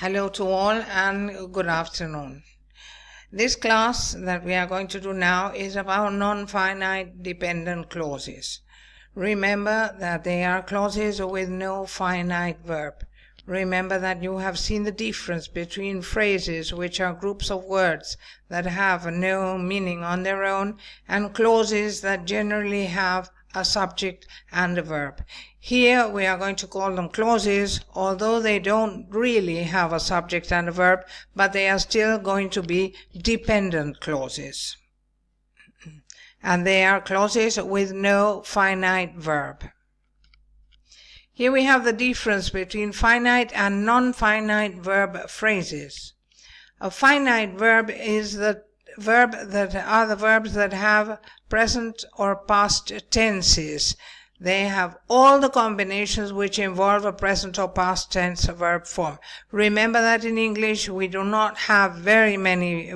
Hello to all and good afternoon. This class that we are going to do now is about non-finite dependent clauses. Remember that they are clauses with no finite verb. Remember that you have seen the difference between phrases, which are groups of words that have no meaning on their own, and clauses that generally have a subject and a verb. Here we are going to call them clauses, although they don't really have a subject and a verb, but they are still going to be dependent clauses. And they are clauses with no finite verb. Here we have the difference between finite and non-finite verb phrases. A finite verb is the verbs that have present or past tenses. They have all the combinations which involve a present or past tense verb form. Remember that in English we do not have very many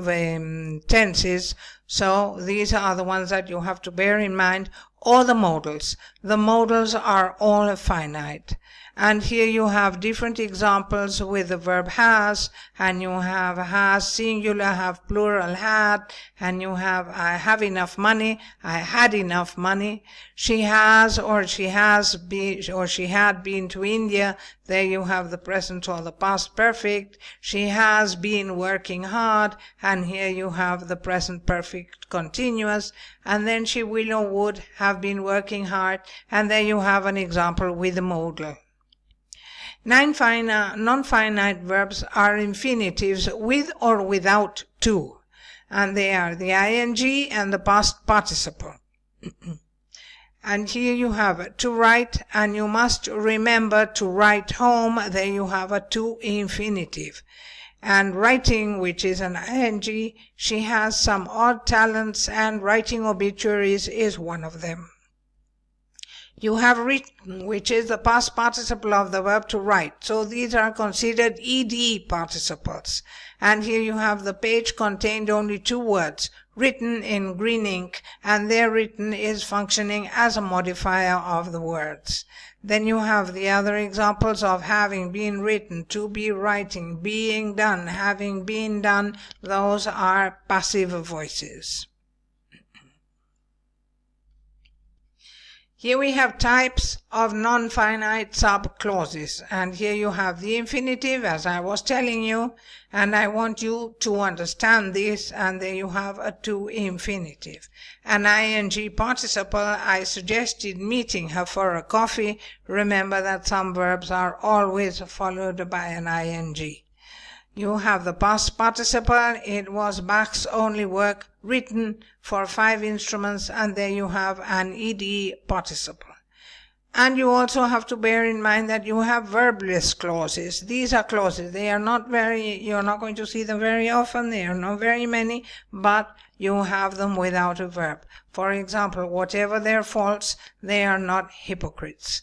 tenses, so these are the ones that you have to bear in mind, or the modals. The modals are all finite. And here you have different examples with the verb has, and you have has singular, have plural had, and you have I have enough money, I had enough money. She has or she has been or she had been to India. There you have the present or the past perfect. She has been working hard, and here you have the present perfect continuous. And then she will or would have been working hard, and there you have an example with the modal. Non-finite verbs are infinitives with or without to, and they are the ing and the past participle. And here you have to write, and you must remember to write home. There you have a to infinitive. And writing, which is an ing, she has some odd talents, and writing obituaries is one of them. You have written, which is the past participle of the verb to write. So these are considered ed participles. And here you have the page contained only two words, written in green ink, and there written is functioning as a modifier of the words. Then you have the other examples of having been written, to be writing, being done, having been done. Those are passive voices. Here we have types of non-finite sub-clauses, and here you have the infinitive, as I was telling you, and I want you to understand this, and there you have a to infinitive. An ing participle, I suggested meeting her for a coffee. Remember that some verbs are always followed by an ing. You have the past participle, it was Bach's only work, written for 5 instruments, and there you have an ed participle. And you also have to bear in mind that you have verbless clauses. These are clauses. You're not going to see them very often, there are not very many, but you have them without a verb. For example, whatever their faults, they are not hypocrites.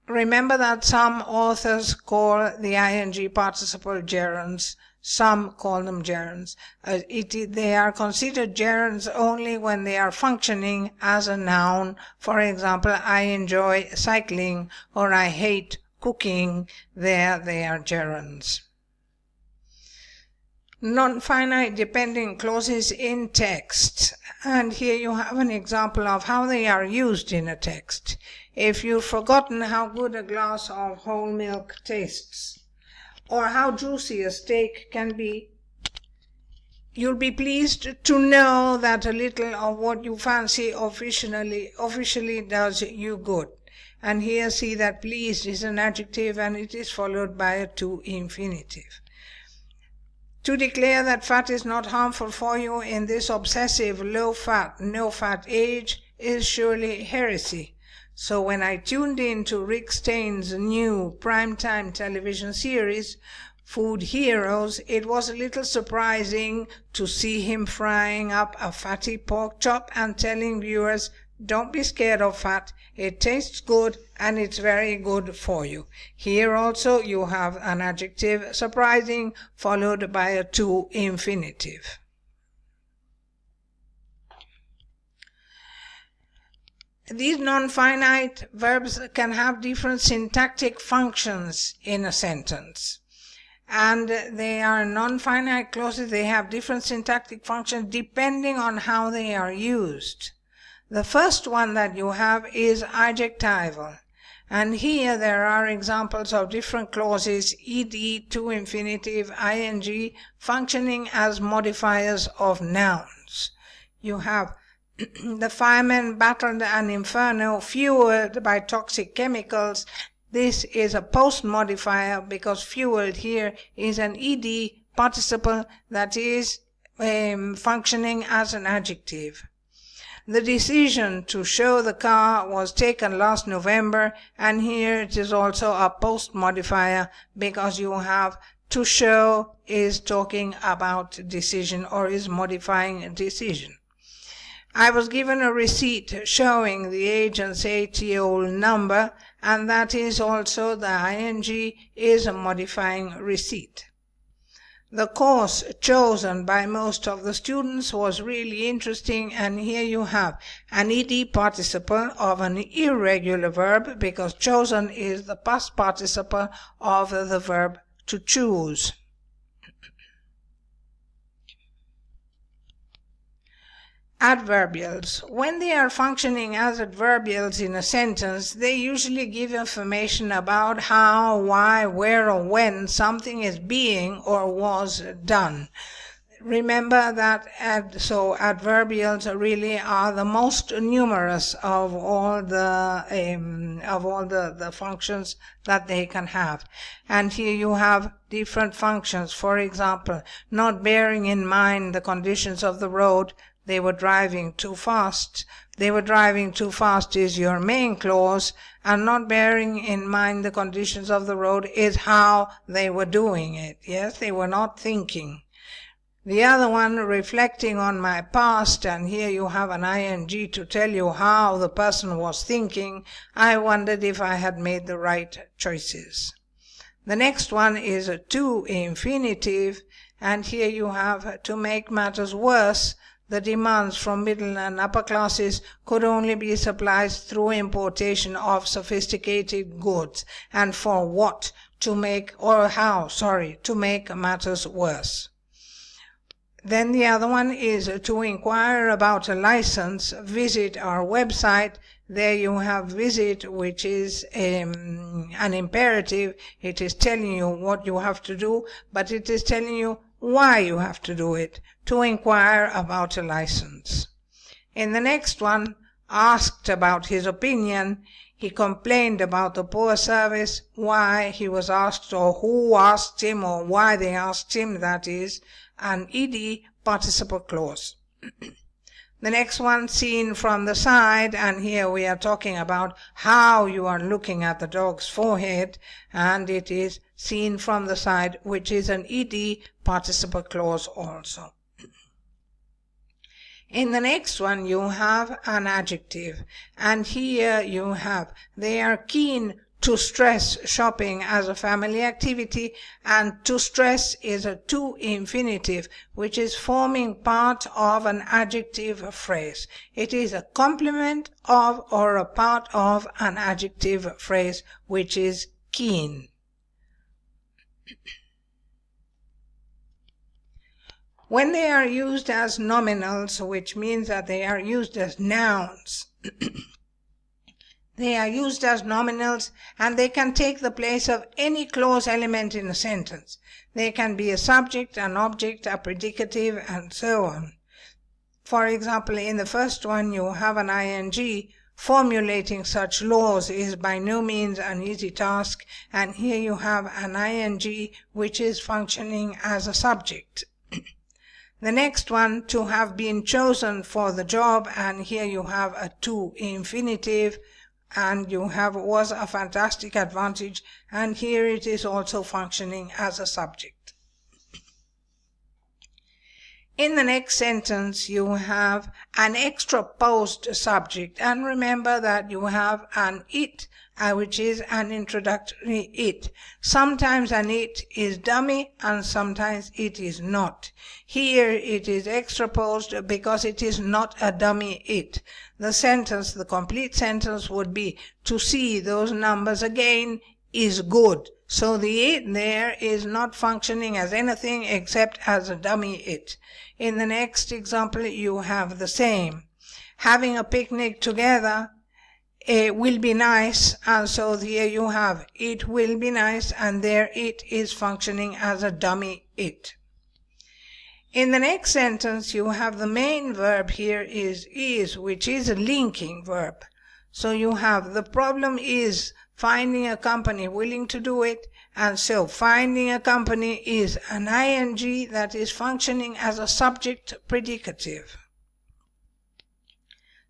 Remember that some authors call the ing participle gerunds. Some call them gerunds. They are considered gerunds only when they are functioning as a noun. For example, I enjoy cycling, or I hate cooking. There they are gerunds. Non-finite dependent clauses in text. And here you have an example of how they are used in a text. If you've forgotten how good a glass of whole milk tastes, or how juicy a steak can be, you'll be pleased to know that a little of what you fancy officially does you good. And here see that pleased is an adjective, and it is followed by a to infinitive. To declare that fat is not harmful for you in this obsessive low-fat, no-fat age is surely heresy. So when I tuned in to Rick Stein's new primetime television series, Food Heroes, it was a little surprising to see him frying up a fatty pork chop and telling viewers, don't be scared of fat, it tastes good and it's very good for you. Here also you have an adjective, surprising, followed by a to infinitive. these non-finite verbs can have different syntactic functions in a sentence. And they are non-finite clauses. They have different syntactic functions depending on how they are used. The first one that you have is adjectival. And here there are examples of different clauses, ed, to infinitive, ing, functioning as modifiers of nouns. You have the firemen battled an inferno fueled by toxic chemicals. This is a post modifier because fueled here is an ed participle that is functioning as an adjective. The decision to show the car was taken last November, and here it is also a post modifier because you have to show is talking about decision or is modifying a decision. I was given a receipt showing the agent's ATO number, and that is also the ing is a modifying receipt. The course chosen by most of the students was really interesting, and here you have an ed participle of an irregular verb because chosen is the past participle of the verb to choose. Adverbials. When they are functioning as adverbials in a sentence, they usually give information about how, why, where, or when something is being or was done. Remember that adverbials really are the most numerous of all the functions that they can have. And here you have different functions. For example, not bearing in mind the conditions of the road. They were driving too fast. They were driving too fast is your main clause, and not bearing in mind the conditions of the road is how they were doing it. Yes, they were not thinking. The other one, reflecting on my past, and here you have an ing to tell you how the person was thinking. I wondered if I had made the right choices. The next one is a to infinitive, and here you have to make matters worse. The demands from middle and upper classes could only be supplied through importation of sophisticated goods. And for what? To make matters worse. Then the other one is to inquire about a license. Visit our website. There you have visit, which is an imperative. It is telling you what you have to do, but it is telling you why you have to do it, to inquire about a license. In the next one, asked about his opinion. He complained about the poor service, why he was asked, or who asked him, or why they asked him, that is, an ed participle clause. The next one, seen from the side, and here we are talking about how you are looking at the dog's forehead, and it is seen from the side, which is an ed participle clause also. In the next one you have an adjective, and here you have, they are keen to stress shopping as a family activity, and to stress is a to infinitive, which is forming part of an adjective phrase. It is a complement of or a part of an adjective phrase, which is keen. When they are used as nominals, which means that they are used as nouns, they are used as nominals, and they can take the place of any clause element in a sentence. They can be a subject, an object, a predicative, and so on. For example, in the first one you have an ing. Formulating such laws is by no means an easy task, and here you have an ing which is functioning as a subject. The next one, to have been chosen for the job, and here you have a to infinitive, and you have was a fantastic advantage, and here it is also functioning as a subject. In the next sentence you have an extraposed subject, and remember that you have an it, which is an introductory it. Sometimes an it is dummy and sometimes it is not. Here it is extraposed because it is not a dummy it. the sentence, the complete sentence would be, to see those numbers again is good. So the it there is not functioning as anything except as a dummy it. In the next example, you have the same. Having a picnic together will be nice, and so here you have it will be nice, and there it is functioning as a dummy it. In the next sentence, you have the main verb here is, which is a linking verb. So you have the problem is finding a company willing to do it, and so finding a company is an ing that is functioning as a subject predicative.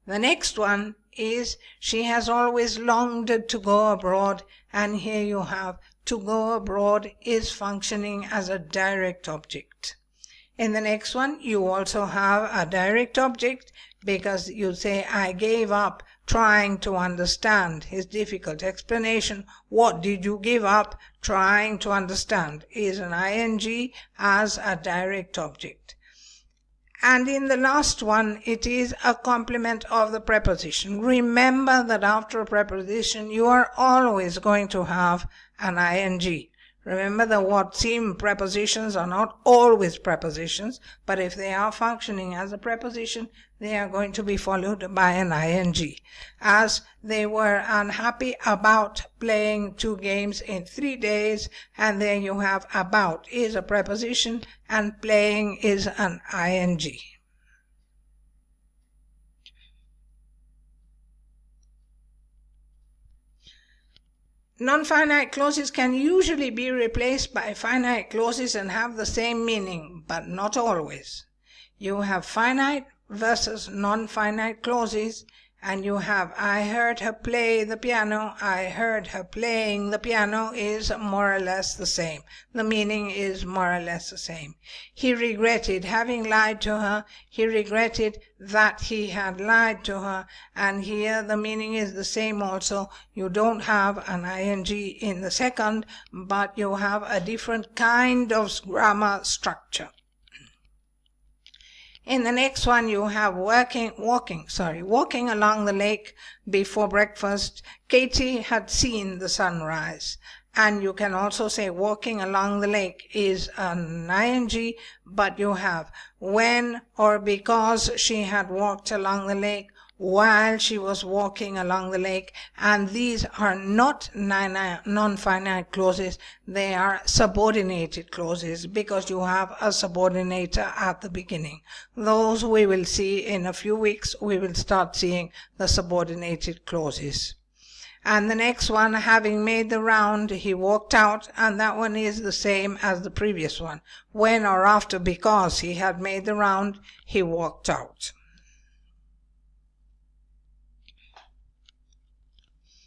The next one is she has always longed to go abroad, and here you have to go abroad is functioning as a direct object. In the next one, you also have a direct object because you say, I gave up trying to understand his difficult explanation. What did you give up trying to understand is an ing as a direct object. And in the last one, it is a complement of the preposition. Remember that after a preposition, you are always going to have an ing. Remember that what seem prepositions are not always prepositions, but if they are functioning as a preposition, they are going to be followed by an ing. As they were unhappy about playing 2 games in 3 days, and there you have about is a preposition and playing is an ing. Non-finite clauses can usually be replaced by finite clauses and have the same meaning, but not always. You have finite versus non-finite clauses, and you have I heard her play the piano, I heard her playing the piano is more or less the same. The meaning is more or less the same. He regretted having lied to her, he regretted that he had lied to her, and here the meaning is the same also. You don't have an ing in the second, but you have a different kind of grammar structure. In the next one, you have walking along the lake before breakfast. Katie had seen the sunrise. And you can also say walking along the lake is an ing, but you have when or because she had walked along the lake, while she was walking along the lake, and these are not non-finite clauses, they are subordinated clauses because you have a subordinator at the beginning. Those we will see in a few weeks. We will start seeing the subordinated clauses. And the next one, having made the round, he walked out, and that one is the same as the previous one. When or after because he had made the round, he walked out.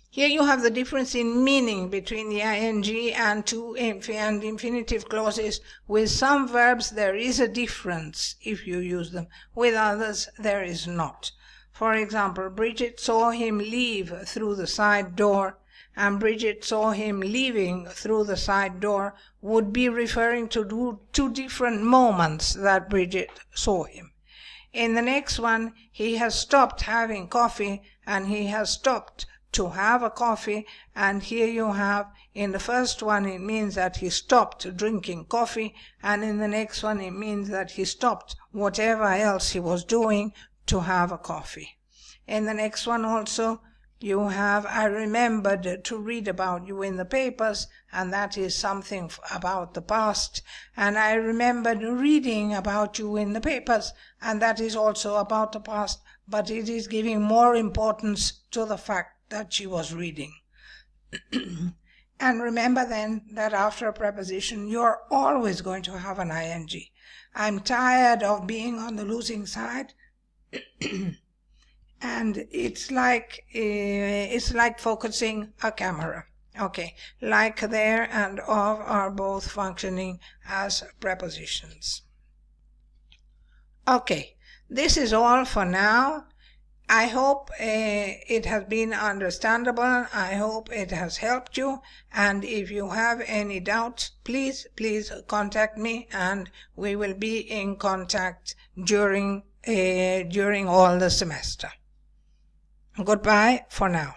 Here you have the difference in meaning between the ing and and infinitive clauses. With some verbs there is a difference if you use them. With others there is not. For example, Bridget saw him leave through the side door, and Bridget saw him leaving through the side door would be referring to two different moments that Bridget saw him. In the next one, he has stopped having coffee, and he has stopped to have a coffee, and here you have, in the first one it means that he stopped drinking coffee, and in the next one it means that he stopped whatever else he was doing to have a coffee. In the next one also you have, I remembered to read about you in the papers, and that is something about the past, and I remembered reading about you in the papers, and that is also about the past, but it is giving more importance to the fact that she was reading. And remember then that after a preposition you are always going to have an ing. I'm tired of being on the losing side. And it's like focusing a camera. Okay, like, there, and of are both functioning as prepositions. Okay, this is all for now. I hope it has been understandable. I hope it has helped you. And if you have any doubts, please contact me, and we will be in contact during all the semester. Goodbye for now.